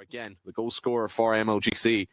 Again, the goal scorer for MLGC.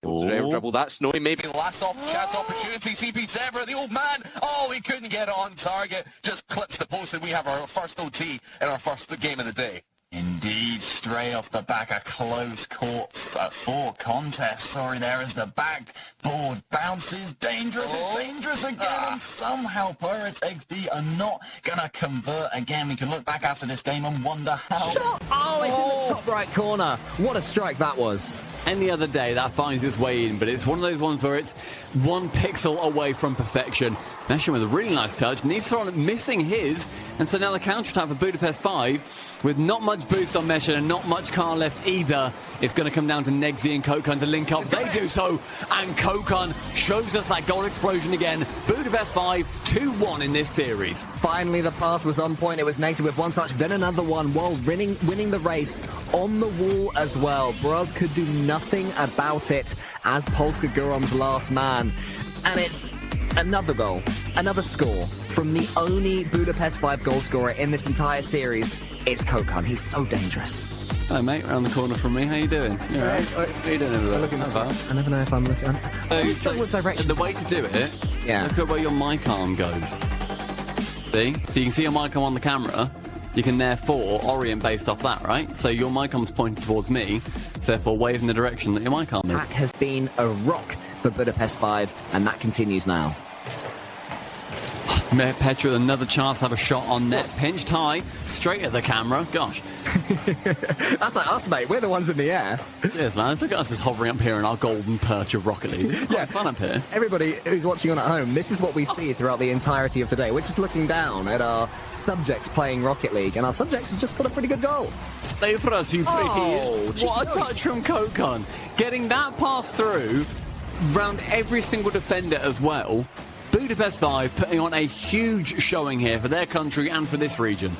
Dribble that Snowy, maybe the last chance opportunity. CP Zebra, the old man. Oh, he couldn't get on target. Just clips the post, and we have our first OT in our first game of the day. Indeed, straight off the back, a close court four contest. Sorry, there is the backboard bounces. Dangerous, it's dangerous again. And somehow Pirates XD are not going to convert again. We can look back after this game and wonder how. Oh, it's in the top right corner. What a strike that was. Any other day that finds its way in, but it's one of those ones where it's 1 pixel away from perfection. Meshing with a really nice touch. Nissan missing his, and so now the counter attack for Budapest 5 with not much boost on Meshing and not much car left either. It's going to come down to Negsy and Kokon to link up. They do so, and Kokon shows us that goal explosion again. Budapest 5, 2-1 in this series. Finally, the pass was on point. It was Negsy with one touch, then another one while winning the race on the wall as well. Braz could do nothing about it as Polska Gurom's last man. And it's another goal, another score from the only Budapest 5 goal scorer in this entire series. It's Kokon. He's so dangerous. Hi, mate. Around the corner from me. How you doing? You all right? How you doing over there? I never know if I'm looking. The way to do it, look at where your mic arm goes. See? So you can see your mic arm on the camera. You can therefore orient based off that, right? So your mic arm's pointing towards me, so therefore wave in the direction that your mic arm is. That has been a rock for Budapest 5, and that continues now. Petra with another chance to have a shot on net. Pinched high, straight at the camera. Gosh. That's like us, mate. We're the ones in the air. Yes, lads. Look at us just hovering up here in our golden perch of Rocket League. It's quite fun up here. Everybody who's watching on at home, this is what we see throughout the entirety of today. We're just looking down at our subjects playing Rocket League, and our subjects have just got a pretty good goal. They put us, you pretties. What a touch from Kokon. Getting that pass through round every single defender as well. Budapest 5 putting on a huge showing here for their country and for this region.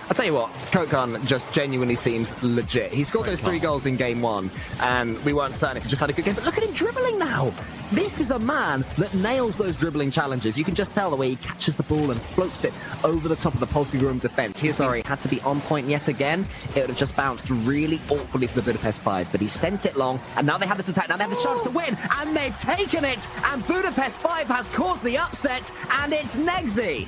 I'll tell you what, Kokon just genuinely seems legit. He scored those 3 goals in game 1, and we weren't certain if he just had a good game, but look at him dribbling now. This is a man that nails those dribbling challenges. You can just tell the way he catches the ball and floats it over the top of the Polska Grum defense. Had to be on point yet again. It would have just bounced really awkwardly for the Budapest 5, but he sent it long, and now they have this attack. Now they have the chance to win, and they've taken it, and Budapest 5 has caused the upset, and it's Negsy.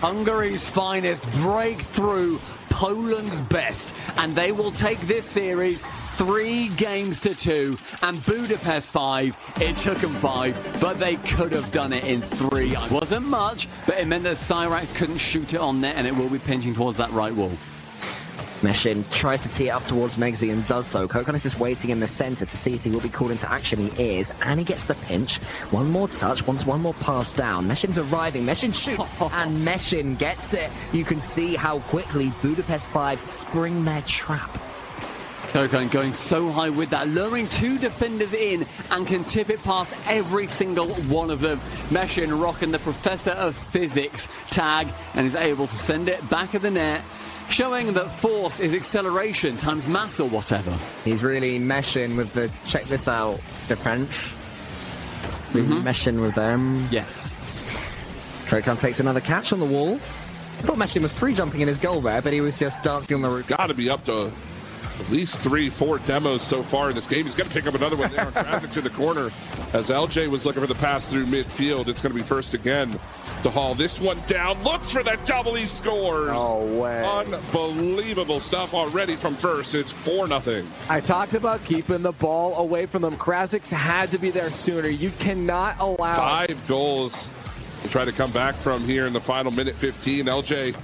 Hungary's finest break through Poland's best, and they will take this series 3 games to 2, and Budapest 5, it took them 5, but they could have done it in 3. It wasn't much, but it meant that Cyrax couldn't shoot it on net, and it will be pinching towards that right wall. Meshin tries to tee it up towards Negsy and does so. Kokon is just waiting in the center to see if he will be called into action. He is, and he gets the pinch. One more touch, wants one more pass down. Meshin's arriving, Meshin shoots, and Meshin gets it. You can see how quickly Budapest 5 spring their trap. Kokon going so high with that, luring 2 defenders in and can tip it past every single one of them. Meshin rocking the Professor of Physics tag and is able to send it back of the net, showing that force is acceleration times mass or whatever. He's really meshing with the, check this out, the French. Meshing with them. Yes. Kokon takes another catch on the wall. I thought Meshin was pre-jumping in his goal there, but he was just dancing on the roof. Got to be up to at least 3-4 demos so far in this game. He's going to pick up another one there. Krasic's in the corner. As LJ was looking for the pass through midfield, it's going to be first again to haul this one down. Looks for that double. He scores. No way. Unbelievable stuff already from First. It's 4-0. I talked about keeping the ball away from them. Krasic's had to be there sooner. You cannot allow 5 goals to try to come back from here in the final minute 15. LJ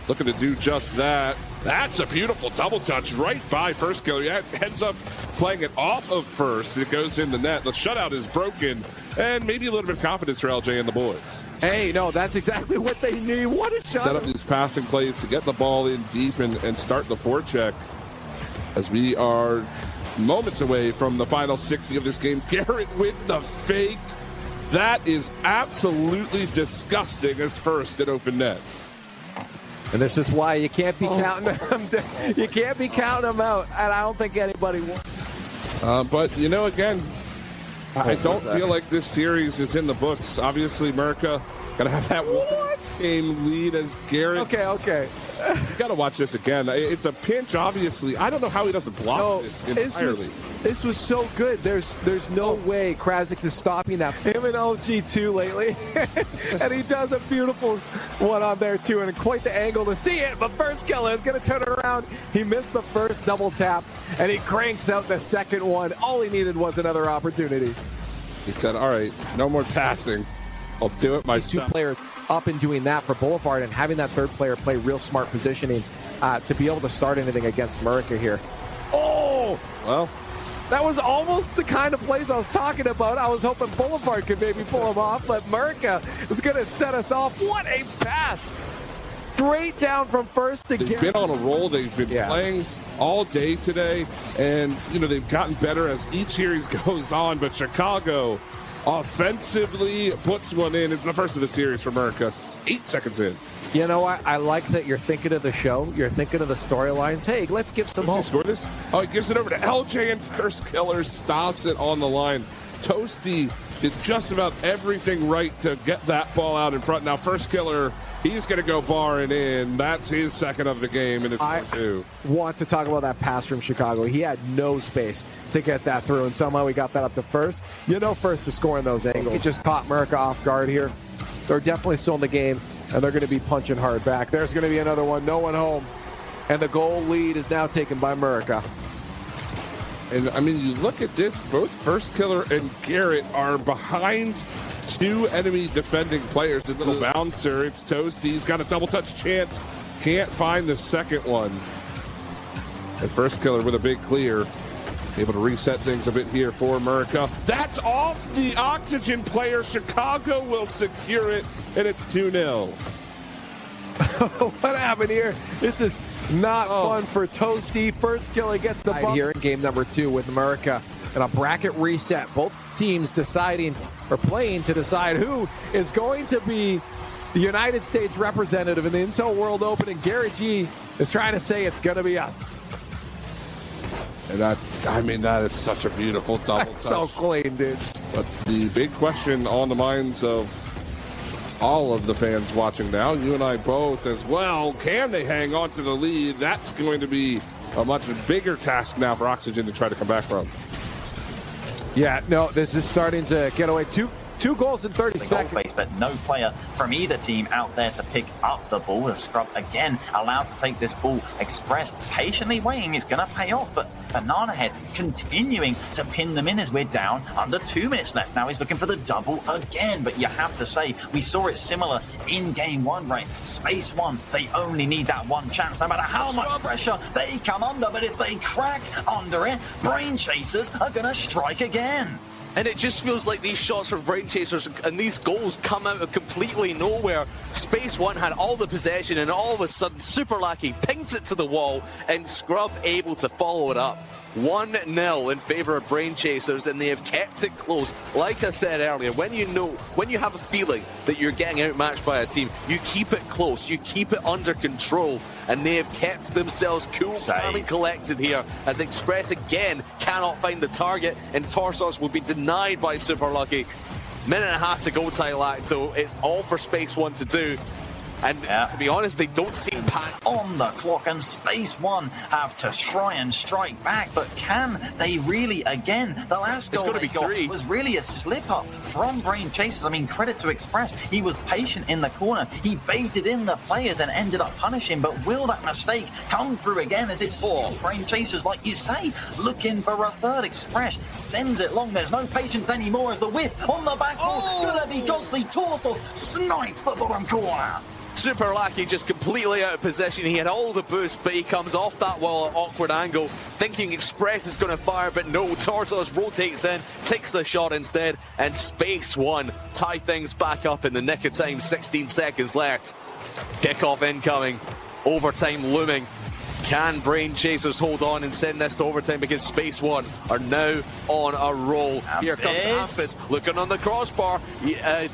looking to do just that. That's a beautiful double touch right by Firstkiller. He ends up playing it off of First. It goes in the net. The shutout is broken, and maybe a little bit of confidence for LJ and the boys. Hey, no, that's exactly what they need. What a shot. Set up these passing plays to get the ball in deep and start the forecheck as we are moments away from the final 60 of this game. Garrett with the fake. That is absolutely disgusting as First at open net. And this is why you can't be counting them. You can't be counting them out, and I don't think anybody wants. But, you know, again, I don't feel like this series is in the books. Obviously, Murica going to have that one game lead as Garrett. Okay. You got to watch this again. It's a pinch, obviously. I don't know how he doesn't block this entirely. This was so good. There's no way Krasix is stopping that. Him and OG2 lately. And he does a beautiful one on there, too, and quite the angle to see it. But Firstkiller is going to turn it around. He missed the first double tap, and he cranks out the second one. All he needed was another opportunity. He said, all right, no more passing. I'll do it myself. Two players up and doing that for Boulevard, and having that third player play real smart positioning to be able to start anything against Murica here. Oh! Well, that was almost the kind of plays I was talking about. I was hoping Boulevard could maybe pull him off, but Murica is going to set us off. What a pass! Straight down from first to they've been on a roll. They've been playing all day today, and they've gotten better as each series goes on. But Chicago offensively puts one in. It's the first of the series for Murica. 8 seconds in. You know what? I like that you're thinking of the show. You're thinking of the storylines. Hey, let's give some hope. Does he score this? Oh, he gives it over to LJ, and Firstkiller stops it on the line. Toasty did just about everything right to get that ball out in front. Now, Firstkiller, he's going to go bar and in. That's his second of the game, and it's 4-2. I want to talk about that pass from Chicago. He had no space to get that through, and somehow he got that up to First. First is scoring those angles. He just caught Murica off guard here. They're definitely still in the game, and they're going to be punching hard back. There's going to be another one. No one home. And the goal lead is now taken by Murica. And, you look at this. Both Firstkiller and Garrett are behind 2 enemy defending players. It's a bouncer. It's Toasty. He's got a double-touch chance. Can't find the second one. And Firstkiller with a big clear. Able to reset things a bit here for Murica. That's off the oxygen player. Chicago will secure it, and it's 2-0. What happened here? This is not fun for Toasty. Firstkiller gets the bump here in game number 2 with Murica. And a bracket reset. Both teams deciding or playing to decide who is going to be the United States representative in the Intel World Open. And GarrettG is trying to say it's going to be us. And that is such a beautiful double touch. So clean, dude. But the big question on the minds of all of the fans watching now, you and I both as well, can they hang on to the lead? That's going to be a much bigger task now for Oxygen to try to come back from. Yeah, no, this is starting to get away. Two goals in 30 seconds. Face, but no player from either team out there to pick up the ball. The Scrub again allowed to take this ball. Express patiently waiting is going to pay off, but Banana Head continuing to pin them in as we're down under 2 minutes left. Now he's looking for the double again, but you have to say we saw it similar in game 1, right? Space 1, they only need that one chance, no matter how much pressure they come under, but if they crack under it, Brain Chasers are going to strike again. And it just feels like these shots from Brain Chasers and these goals come out of completely nowhere. Space 1 had all the possession, and all of a sudden Super Lucky pings it to the wall, and Scrub able to follow it up. 1-0 in favor of Brain Chasers, and they have kept it close. Like I said earlier, when you have a feeling that you're getting outmatched by a team, you keep it close, you keep it under control, and they have kept themselves cool, calm, and collected here as Express again cannot find the target, and Torsos will be denied by Super Lucky. Minute and a half to go, Tylak, so it's all for Space 1 to do. And to be honest, they don't seem packed on the clock, and Space 1 have to try and strike back, but can they really again? The last goal they got was really a slip-up from Brain Chasers. Credit to Express. He was patient in the corner. He baited in the players and ended up punishing, but will that mistake come through again as it's still Brain Chasers, like you say, looking for a third? Express sends it long. There's no patience anymore as the whiff on the backboard. Gonna be ghostly. Torsos snipes the bottom corner. Super Lucky just completely out of position. He had all the boost, but he comes off that wall at awkward angle, thinking Express is going to fire, but no, Torsos rotates in, takes the shot instead, and Space 1 tie things back up in the nick of time. 16 seconds left. Kickoff incoming. Overtime looming. Can Brain Chasers hold on and send this to overtime, because Space 1 are now on a roll? Here comes Amphis looking on the crossbar.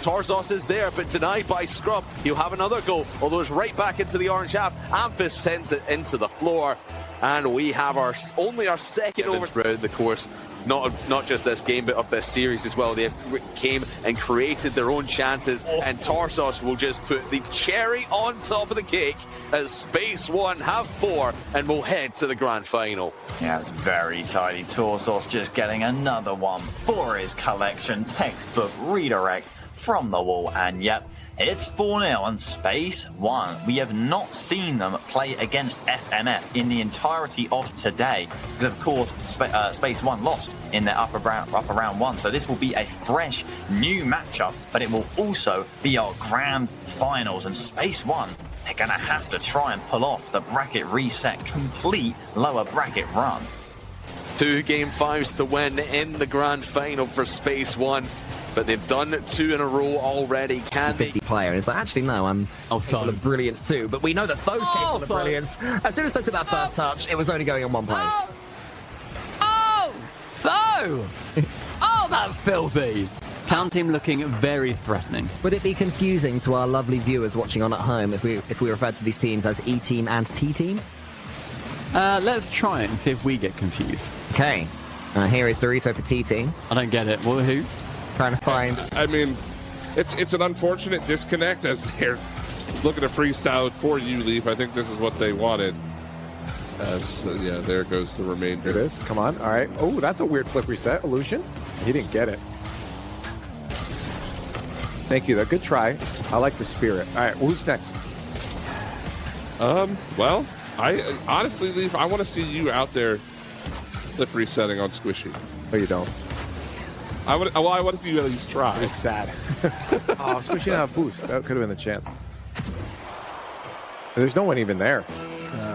Torsos is there, but denied by Scrub. He'll have another goal, although it's right back into the orange half. Amphis sends it into the floor, and we have only our second over throughout the course. Not just this game, but of this series as well. They came and created their own chances, and Tarsos will just put the cherry on top of the cake as Space One have 4 and will head to the grand final. Yeah, it's very tidy. Tarsos just getting another one for his collection. Textbook redirect from the wall, and yep, it's 4-0 and Space One. We have not seen them play against FMF in the entirety of today, because of course Space One lost in their upper round 1. So this will be a fresh new matchup, but it will also be our grand finals. And Space One, they're gonna have to try and pull off the bracket reset, complete lower bracket run. 2 Game 5s to win in the grand final for Space One. But they've done 2 in a row already. Can 50 player. And it's like, actually, no, I'm capable of brilliance too. But we know that Tho's capable of brilliance. As soon as Tho took that first touch, it was only going in one place. Tho! Oh, that's filthy. Town team looking very threatening. Would it be confusing to our lovely viewers watching on at home if we referred to these teams as E-Team and T-Team? Let's try it and see if we get confused. Okay. Here is Dorito for T-Team. I don't get it. Well, who? Trying to find... I mean, it's an unfortunate disconnect as they're looking to freestyle for you, Leaf. I think this is what they wanted. Yeah, there goes the remainder. It is. Come on. All right. Oh, that's a weird flip reset. Illusion. He didn't get it. Thank you, though. Good try. I like the spirit. All right. Well, who's next? Well, I honestly, Leaf, I want to see you out there flip resetting on Squishy. No, you don't. I want to see you at least try. It's sad. Oh, Squishy didn't have boost. That could have been the chance. There's no one even there.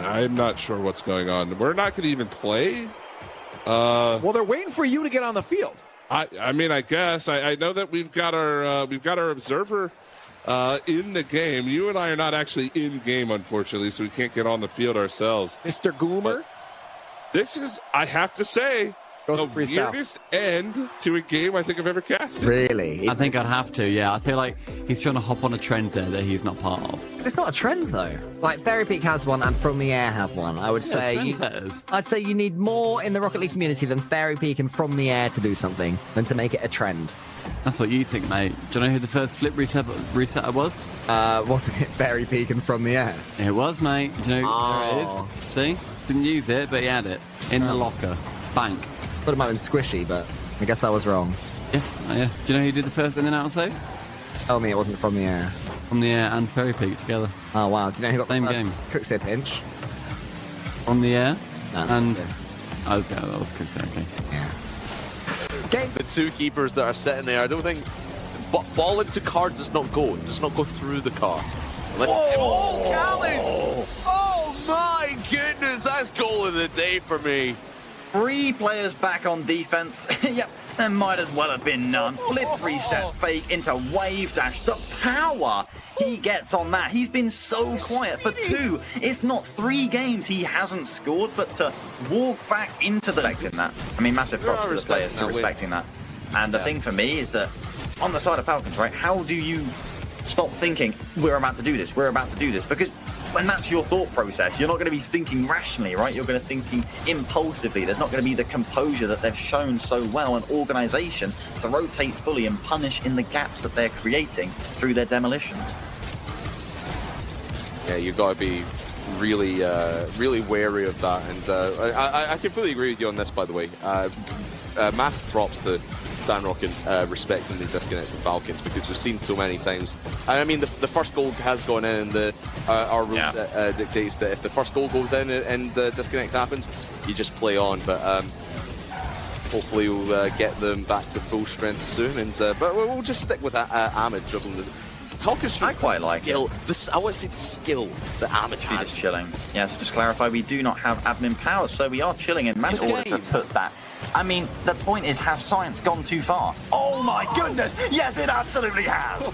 I'm not sure what's going on. We're not going to even play. Well, they're waiting for you to get on the field. I mean, I guess I know that we've got our observer in the game. You and I are not actually in game, unfortunately, so we can't get on the field ourselves. Mr. Goomer. This is, I have to say, the weirdest end to a game I think I've ever casted. Really? I think I'd have to, yeah. I feel like he's trying to hop on a trend there that he's not part of. It's not a trend, though. Like, Fairy Peak has one and From the Air have one. I would say... trendsetters. I'd say you need more in the Rocket League community than Fairy Peak and From the Air to do something, than to make it a trend. That's what you think, mate. Do you know who the first flip resetter was? Wasn't it Fairy Peak and From the Air? It was, mate. Do you know there it is? See? Didn't use it, but he had it. In the locker. Bank. Thought it might have been Squishy, but I guess I was wrong. Yes, yeah. Do you know who did the first in and out save? Tell me it wasn't From the Air. From the Air and Fairy Peak together. Oh, wow. Do you know who got Same the first game. Cooksit pinch? From the Air That's and... Cooksit. Okay, that was Cooksit, okay. Game. The 2 keepers that are sitting there, I don't think... Ball into car does not go. It does not go through the car. Unless Khalid! Oh my goodness, that's goal of the day for me. 3 players back on defense. Yep, there might as well have been none. Flip reset fake into wave dash. The power he gets on that. He's been so quiet for 2, if not 3 games. He hasn't scored, but to walk back into the... Respecting that. I mean, massive props to the players for respecting that. And the thing for me is that on the side of Falcons, right, how do you stop thinking, we're about to do this, we're about to do this? Because when that's your thought process, you're not going to be thinking rationally, right? You're going to be thinking impulsively. There's not going to be the composure that they've shown so well, an organisation to rotate fully and punish in the gaps that they're creating through their demolitions. Yeah, you've got to be really, really wary of that. And I can fully agree with you on this, by the way. Massive props to Sandrock and respecting the disconnected Falcons, because we've seen so many times. I mean, the first goal has gone in, and our rules dictates that if the first goal goes in and disconnect happens, you just play on. But hopefully we'll get them back to full strength soon. And but we'll just stick with that Ahmed dribbling. Talk us through I quite like skill. I want to say the skill that Ahmed has. Just chilling. Yeah, so just clarify, we do not have admin powers, so we are chilling in order to put that. I mean, the point is, has science gone too far? Oh my goodness! Yes, it absolutely has!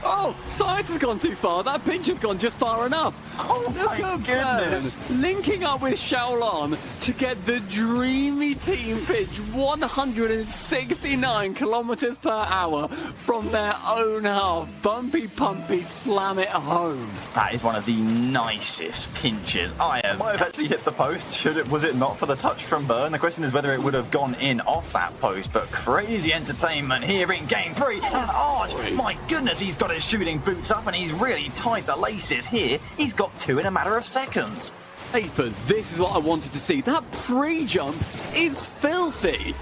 Oh, science has gone too far. That pinch has gone just far enough. Oh my goodness! Linking up with Shaolon to get the dreamy team pitch 169 kilometers per hour from their own half. Bumpy Pumpy slam it home. That is one of the nicest pinches I have. Might have actually hit the post. Was it not for the touch from Burn? The question is whether it would have gone in off that post. But crazy entertainment here in game 3. And Arch, my goodness, he's got his shooting boots up and he's really tied the laces here. He's got 2 in a matter of seconds. Apers, this is what I wanted to see. That pre-jump is filthy.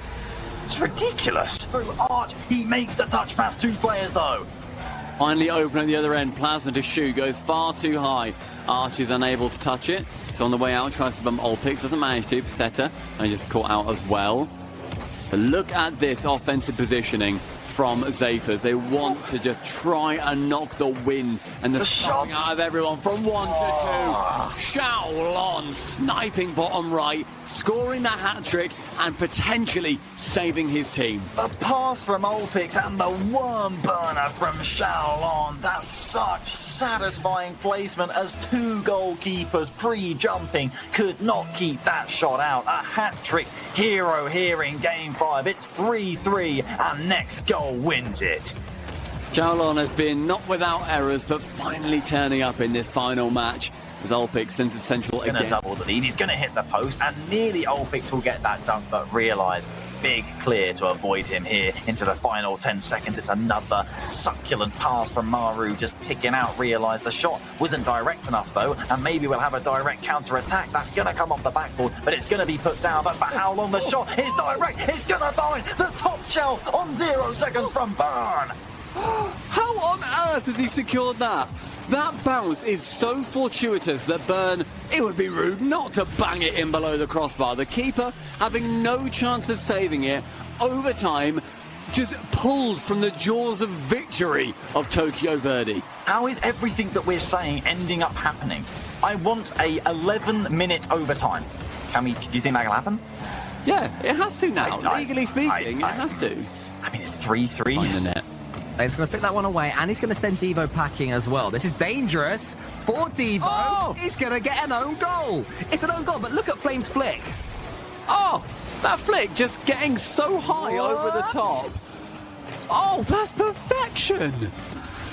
It's ridiculous. Through Arch, he makes the touch past 2 players though. Finally open at the other end. Plasma to shoot goes far too high. Arch is unable to touch it. So on the way out, tries to bump Olpix. Doesn't manage to. Peseta, and just caught out as well. But look at this offensive positioning from Zapers. They want to just try and knock the wind and the stopping out of everyone from 1 to 2. Xiaolon sniping bottom right, scoring the hat trick and potentially saving his team. The pass from Olpix and the worm burner from Xiaolon. That's such satisfying placement as 2 goalkeepers pre-jumping could not keep that shot out. A hat trick hero here in game 5. It's 3-3 and next goal wins it. Xiaolon has been not without errors, but finally turning up in this final match as Olpix sends it central He's again. going to double the lead. He's going to hit the post, and nearly Olpix will get that dunk, but realise big clear to avoid him here into the final 10 seconds. It's another succulent pass from Maru, just picking out. Realise the shot wasn't direct enough though, and maybe we'll have a direct counter attack. That's going to come off the backboard, but it's going to be put down. But for how long the shot is direct? It's going to find the top shelf on 0 seconds from Burn. How on earth has he secured that? That bounce is so fortuitous that Burn, it would be rude not to bang it in below the crossbar. The keeper, having no chance of saving it, over time, just pulled from the jaws of victory of Tokyo Verdy. How is everything that we're saying ending up happening? I want a 11-minute overtime. Do you think that'll happen? Yeah, it has to now. Legally speaking, it has to. I mean, it's 3-3. On the net. And he's going to pick that one away, and he's going to send Devo packing as well. This is dangerous for Devo. Oh! He's going to get an own goal. It's an own goal, but look at Flame's flick. Oh, that flick just getting so high over the top. Oh, that's perfection.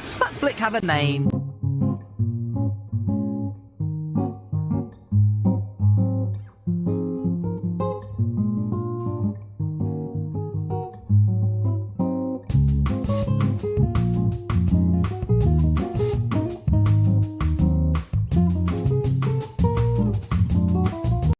Does that flick have a name?